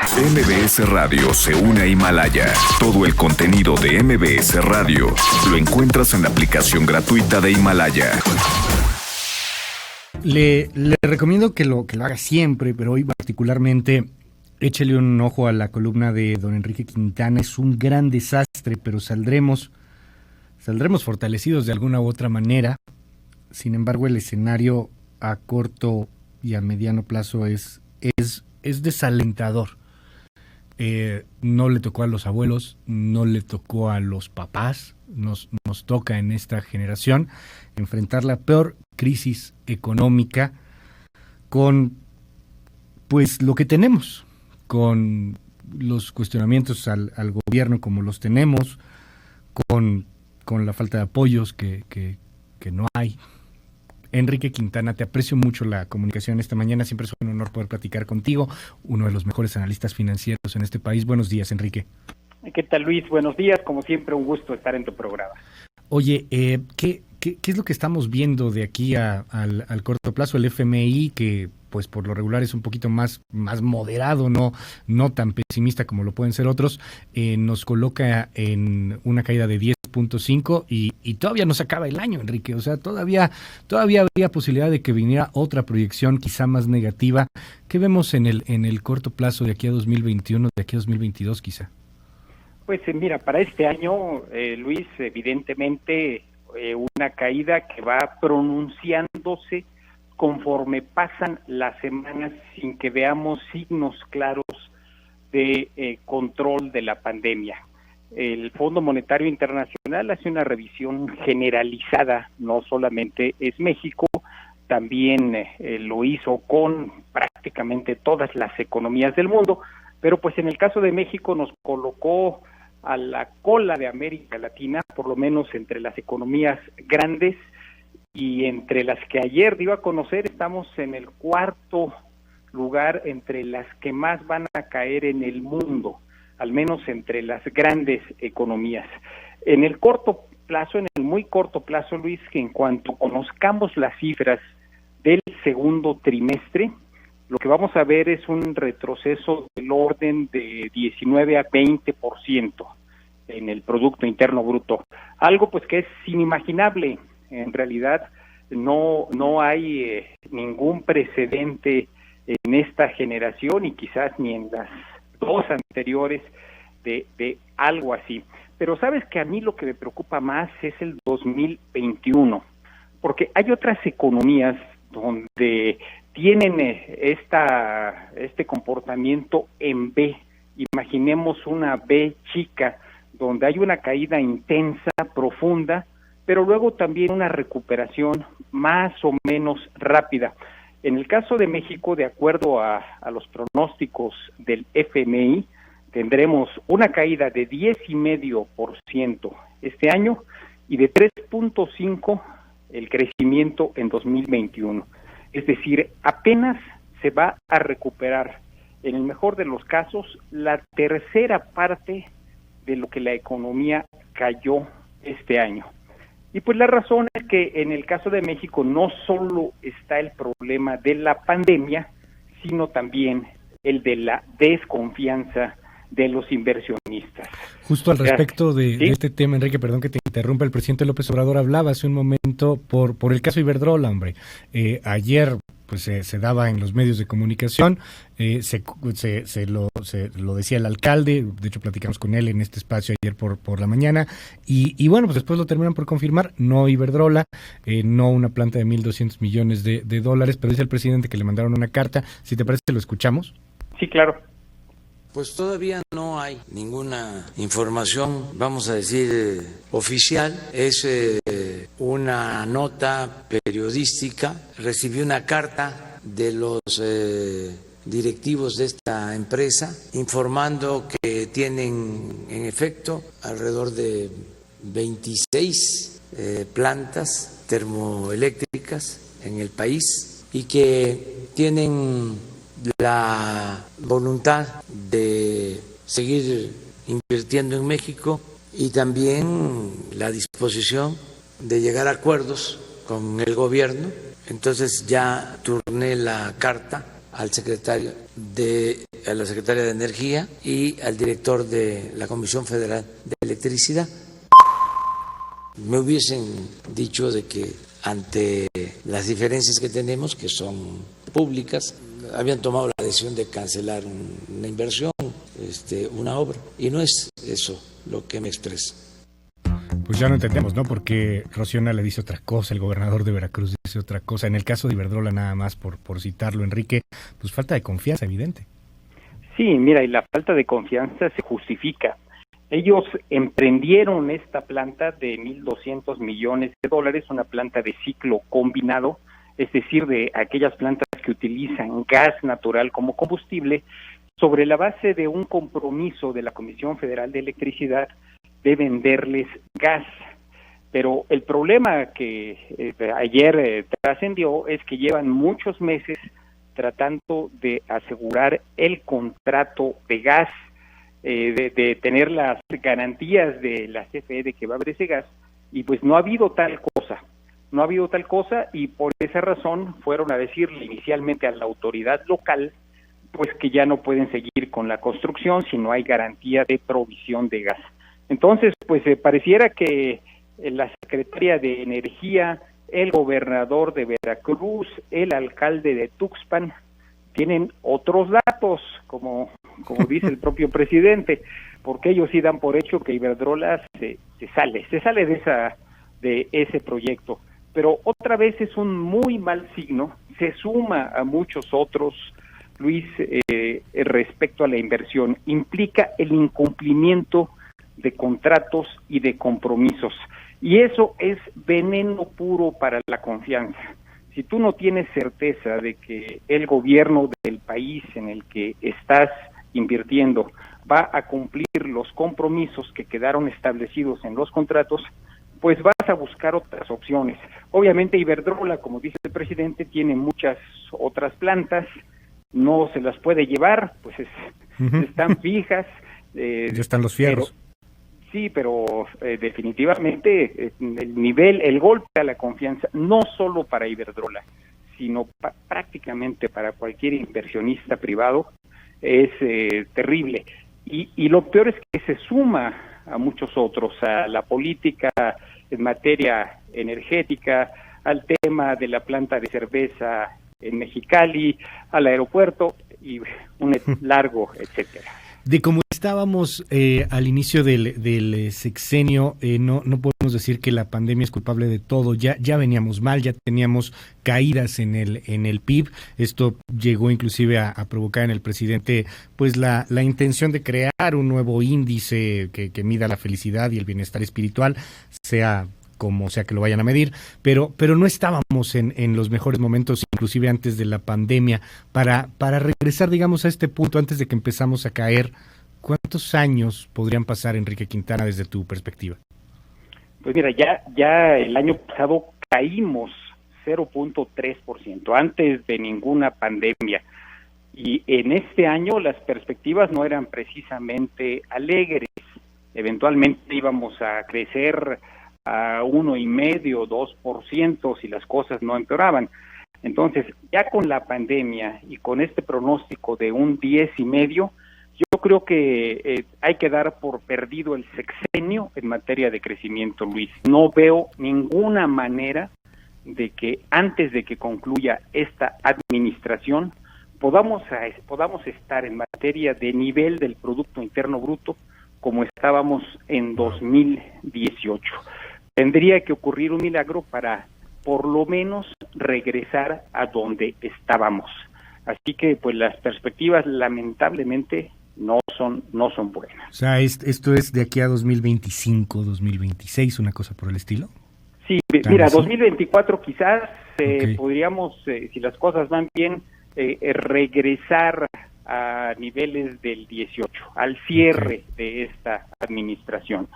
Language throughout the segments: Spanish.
MBS Radio se une a Himalaya. Todo el contenido de MBS Radio lo encuentras en la aplicación gratuita de Himalaya. Le recomiendo que lo haga siempre, pero hoy particularmente échele un ojo a la columna de don Enrique Quintana. Es un gran desastre, pero saldremos fortalecidos de alguna u otra manera. Sin embargo, el escenario a corto y a mediano plazo es desalentador. No le tocó a los abuelos, no le tocó a los papás, nos toca en esta generación enfrentar la peor crisis económica con pues lo que tenemos, con los cuestionamientos al gobierno como los tenemos, con la falta de apoyos que no hay. Enrique Quintana, te aprecio mucho la comunicación esta mañana, siempre es un honor poder platicar contigo, uno de los mejores analistas financieros en este país. Buenos días, Enrique. ¿Qué tal, Luis? Buenos días, como siempre un gusto estar en tu programa. Oye, ¿qué es lo que estamos viendo de aquí al corto plazo? El FMI, que pues por lo regular es un poquito más moderado, no tan pesimista como lo pueden ser otros, nos coloca en una caída de 10.5 y todavía no se acaba el año, Enrique. O sea, todavía habría posibilidad de que viniera otra proyección quizá más negativa. ¿Qué vemos en el corto plazo de aquí a 2021, de aquí a 2022 quizá? Pues mira, para este año, Luis, evidentemente una caída que va pronunciándose conforme pasan las semanas sin que veamos signos claros de control de la pandemia. El Fondo Monetario Internacional hace una revisión generalizada, no solamente es México, también lo hizo con prácticamente todas las economías del mundo, pero pues en el caso de México nos colocó a la cola de América Latina, por lo menos entre las economías grandes, y entre las que ayer dio a conocer estamos en el cuarto lugar entre las que más van a caer en el mundo, al menos entre las grandes economías. En el corto plazo, en el muy corto plazo, Luis, que en cuanto conozcamos las cifras del segundo trimestre, lo que vamos a ver es un retroceso del orden de 19 a 20% en el Producto Interno Bruto, algo pues que es inimaginable. En realidad no hay ningún precedente en esta generación y quizás ni en las dos anteriores de algo así. Pero sabes que a mí lo que me preocupa más es el 2021, porque hay otras economías donde tienen este comportamiento en B. Imaginemos una B chica, donde hay una caída intensa, profunda, pero luego también una recuperación más o menos rápida. En el caso de México, de acuerdo a los pronósticos del FMI, tendremos una caída de 10,5% este año y de 3.5% el crecimiento en 2021. Es decir, apenas se va a recuperar, en el mejor de los casos, la tercera parte de lo que la economía cayó este año. Y pues la razón es que en el caso de México no solo está el problema de la pandemia, sino también el de la desconfianza de los inversionistas. Justo al respecto de este tema, Enrique, perdón que te interrumpa, el presidente López Obrador hablaba hace un momento por el caso Iberdrola, hombre. Ayer pues se daba en los medios de comunicación, se lo decía el alcalde, de hecho platicamos con él en este espacio ayer por la mañana, y bueno, pues después lo terminan por confirmar, no Iberdrola, no una planta de 1,200 millones de dólares, pero dice el presidente que le mandaron una carta. Si te parece, ¿lo escuchamos? Sí, claro. Pues todavía no hay ninguna información, vamos a decir, oficial. Es una nota periodística. Recibí una carta de los directivos de esta empresa informando que tienen en efecto alrededor de 26 plantas termoeléctricas en el país y que tienen la voluntad de seguir invirtiendo en México y también la disposición de llegar a acuerdos con el gobierno. Entonces ya turné la carta a la secretaria de Energía y al director de la Comisión Federal de Electricidad. Me hubiesen dicho de que ante las diferencias que tenemos, que son públicas, habían tomado la decisión de cancelar una inversión, una obra, y no es eso lo que me expresa. Pues ya no entendemos, ¿no? Porque Rocío Nale le dice otra cosa, el gobernador de Veracruz dice otra cosa. En el caso de Iberdrola, nada más por citarlo, Enrique, pues falta de confianza evidente. Sí, mira, y la falta de confianza se justifica. Ellos emprendieron esta planta de $1,200 millones, una planta de ciclo combinado, es decir, de aquellas plantas que utilizan gas natural como combustible, sobre la base de un compromiso de la Comisión Federal de Electricidad de venderles gas. Pero el problema que ayer trascendió es que llevan muchos meses tratando de asegurar el contrato de gas, de tener las garantías de la CFE de que va a haber ese gas, y pues no ha habido tal cosa, y por esa razón fueron a decirle inicialmente a la autoridad local pues que ya no pueden seguir con la construcción si no hay garantía de provisión de gas. Entonces, pues pareciera que la secretaria de Energía, el gobernador de Veracruz, el alcalde de Tuxpan, tienen otros datos, como dice el propio presidente, porque ellos sí dan por hecho que Iberdrola se sale de ese proyecto. Pero otra vez es un muy mal signo, se suma a muchos otros, Luis, respecto a la inversión. Implica el incumplimiento de contratos y de compromisos, y eso es veneno puro para la confianza. Si tú no tienes certeza de que el gobierno del país en el que estás invirtiendo va a cumplir los compromisos que quedaron establecidos en los contratos, pues vas a buscar otras opciones. Obviamente Iberdrola, como dice el presidente, tiene muchas otras plantas, no se las puede llevar, pues están fijas. Ya están los fierros. Pero definitivamente el golpe a la confianza, no solo para Iberdrola, sino prácticamente para cualquier inversionista privado, es terrible. Y lo peor es que se suma a muchos otros, a la política en materia energética, al tema de la planta de cerveza en Mexicali, al aeropuerto y un largo etcétera. De cómo estábamos al inicio del sexenio, no podemos decir que la pandemia es culpable de todo. Ya veníamos mal, ya teníamos caídas en el PIB. Esto llegó inclusive a provocar en el presidente pues la intención de crear un nuevo índice que mida la felicidad y el bienestar espiritual, sea como sea que lo vayan a medir, pero no estábamos en los mejores momentos, inclusive antes de la pandemia. Para regresar, digamos, a este punto, antes de que empezamos a caer, ¿cuántos años podrían pasar, Enrique Quintana, desde tu perspectiva? Pues mira, ya el año pasado caímos 0.3%, antes de ninguna pandemia, y en este año las perspectivas no eran precisamente alegres. Eventualmente íbamos a crecer a 1,5%, 2% si las cosas no empeoraban. Entonces, ya con la pandemia y con este pronóstico de un 10,5%, yo creo que hay que dar por perdido el sexenio en materia de crecimiento, Luis. No veo ninguna manera de que antes de que concluya esta administración podamos estar en materia de nivel del Producto Interno Bruto como estábamos en 2018. Tendría que ocurrir un milagro para por lo menos regresar a donde estábamos. Así que pues las perspectivas lamentablemente no son buenas. O sea, esto es de aquí a 2025, 2026, una cosa por el estilo. Sí, mira, 2024 quizás podríamos, si las cosas van bien, regresar a niveles del 18, al cierre de esta administración.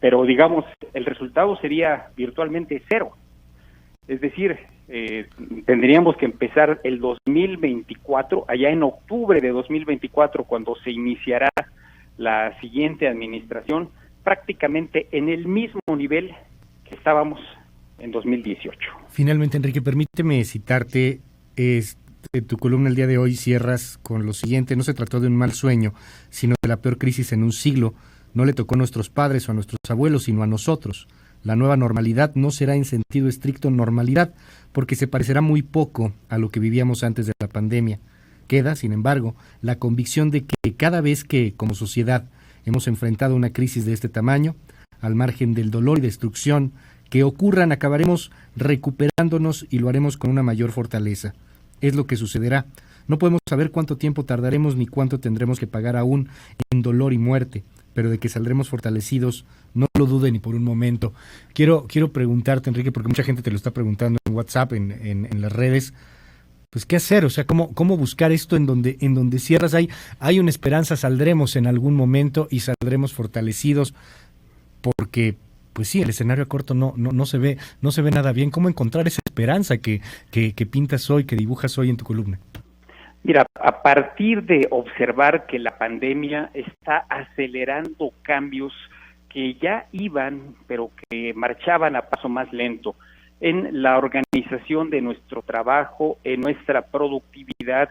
Pero digamos, el resultado sería virtualmente cero. Es decir, tendríamos que empezar el 2024, allá en octubre de 2024, cuando se iniciará la siguiente administración, prácticamente en el mismo nivel que estábamos en 2018. Finalmente, Enrique, permíteme citarte, tu columna el día de hoy cierras con lo siguiente: no se trató de un mal sueño, sino de la peor crisis en un siglo. No le tocó a nuestros padres o a nuestros abuelos, sino a nosotros. La nueva normalidad no será en sentido estricto normalidad, porque se parecerá muy poco a lo que vivíamos antes de la pandemia. Queda, sin embargo, la convicción de que cada vez que, como sociedad, hemos enfrentado una crisis de este tamaño, al margen del dolor y destrucción que ocurran, acabaremos recuperándonos y lo haremos con una mayor fortaleza. Es lo que sucederá. No podemos saber cuánto tiempo tardaremos ni cuánto tendremos que pagar aún en dolor y muerte, pero de que saldremos fortalecidos, no lo dude ni por un momento. Quiero preguntarte, Enrique, porque mucha gente te lo está preguntando en WhatsApp, en las redes, pues qué hacer, o sea, cómo buscar esto en donde cierras. Hay una esperanza, saldremos en algún momento y saldremos fortalecidos, porque pues sí, el escenario a corto no se ve nada bien. ¿Cómo encontrar esa esperanza que pintas hoy, que dibujas hoy en tu columna? Mira, a partir de observar que la pandemia está acelerando cambios que ya iban, pero que marchaban a paso más lento en la organización de nuestro trabajo, en nuestra productividad,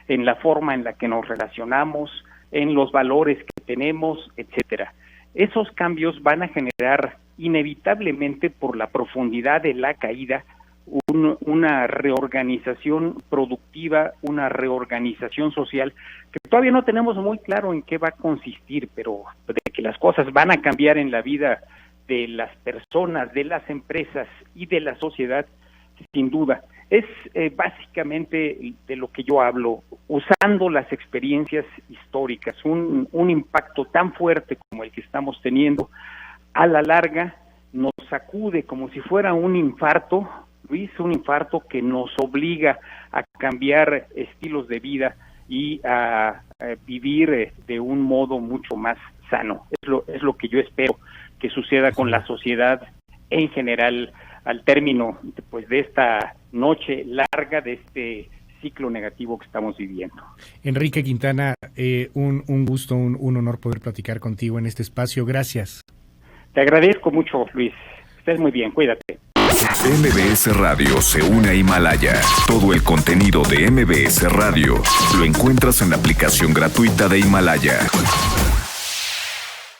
en la forma en la que nos relacionamos, en los valores que tenemos, etcétera. Esos cambios van a generar inevitablemente, por la profundidad de la caída, una reorganización productiva, una reorganización social, que todavía no tenemos muy claro en qué va a consistir, pero de que las cosas van a cambiar en la vida de las personas, de las empresas y de la sociedad, sin duda. Es básicamente de lo que yo hablo, usando las experiencias históricas. Un impacto tan fuerte como el que estamos teniendo, a la larga nos sacude como si fuera un infarto, Luis, un infarto que nos obliga a cambiar estilos de vida y a vivir de un modo mucho más sano. Es lo que yo espero que suceda con la sociedad en general al término pues de esta noche larga, de este ciclo negativo que estamos viviendo. Enrique Quintana, un gusto, un honor poder platicar contigo en este espacio. Gracias. Te agradezco mucho, Luis. Estés muy bien, cuídate. MBS Radio se une a Himalaya. Todo el contenido de MBS Radio lo encuentras en la aplicación gratuita de Himalaya.